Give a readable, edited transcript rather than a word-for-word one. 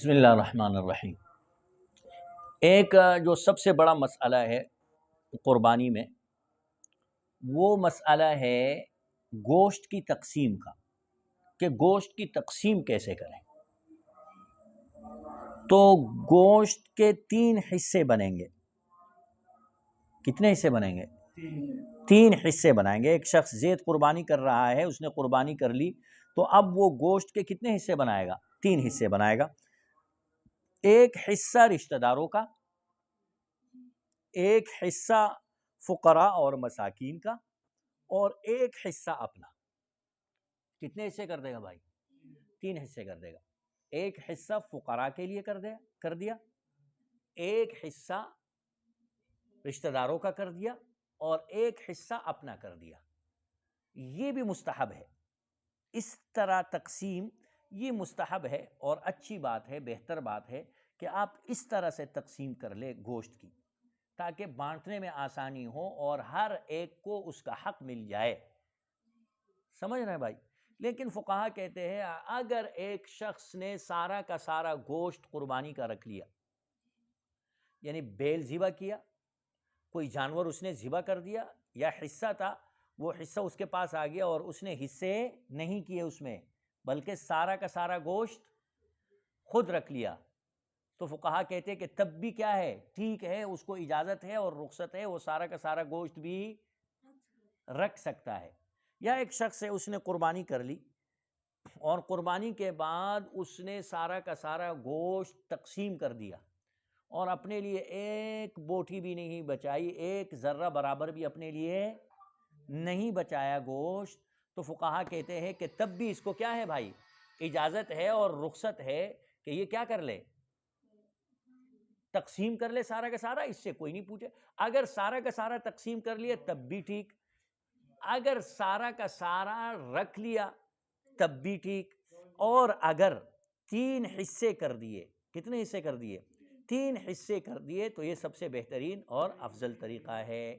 بسم اللہ الرحمن الرحیم۔ ایک جو سب سے بڑا مسئلہ ہے قربانی میں، وہ مسئلہ ہے گوشت کی تقسیم کا، کہ گوشت کی تقسیم کیسے کریں۔ تو گوشت کے 3 حصے بنیں گے۔ کتنے حصے بنیں گے؟ 3 حصے بنائیں گے۔ ایک شخص زید قربانی کر رہا ہے، اس نے قربانی کر لی، تو اب وہ گوشت کے کتنے حصے بنائے گا؟ 3 حصے بنائے گا۔ ایک حصہ رشتہ داروں کا، ایک حصہ فقراء اور مساکین کا، اور ایک حصہ اپنا۔ کتنے حصے کر دے گا بھائی؟ 3 حصے کر دے گا۔ ایک حصہ فقراء کے لیے کر دیا، ایک حصہ رشتہ داروں کا کر دیا، اور ایک حصہ اپنا کر دیا۔ یہ بھی مستحب ہے، اس طرح تقسیم یہ مستحب ہے اور اچھی بات ہے، بہتر بات ہے کہ آپ اس طرح سے تقسیم کر لیں گوشت کی، تاکہ بانٹنے میں آسانی ہو اور ہر ایک کو اس کا حق مل جائے۔ سمجھ رہے ہیں بھائی؟ لیکن فقہا کہتے ہیں اگر ایک شخص نے سارا کا سارا گوشت قربانی کا رکھ لیا، یعنی بیل ذبح کیا، کوئی جانور اس نے ذبح کر دیا، یا حصہ تھا وہ حصہ اس کے پاس آ گیا اور اس نے حصے نہیں کیے اس میں، بلکہ سارا کا سارا گوشت خود رکھ لیا، تو فقہا کہتے ہیں کہ تب بھی کیا ہے؟ ٹھیک ہے، اس کو اجازت ہے اور رخصت ہے، وہ سارا کا سارا گوشت بھی رکھ سکتا ہے۔ یا ایک شخص ہے، اس نے قربانی کر لی اور قربانی کے بعد اس نے سارا کا سارا گوشت تقسیم کر دیا اور اپنے لیے ایک بوٹی بھی نہیں بچائی، ایک ذرہ برابر بھی اپنے لیے نہیں بچایا گوشت، تو فقہا کہتے ہیں کہ تب بھی اس کو کیا ہے بھائی؟ اجازت ہے اور رخصت ہے کہ یہ کیا کر لے؟ تقسیم کر لے سارا کا سارا، اس سے کوئی نہیں پوچھے۔ اگر سارا کا سارا تقسیم کر لیا تب بھی ٹھیک، اگر سارا کا سارا رکھ لیا تب بھی ٹھیک، اور اگر 3 حصے کر دیے، کتنے حصے کر دیے؟ 3 حصے کر دیے، تو یہ سب سے بہترین اور افضل طریقہ ہے۔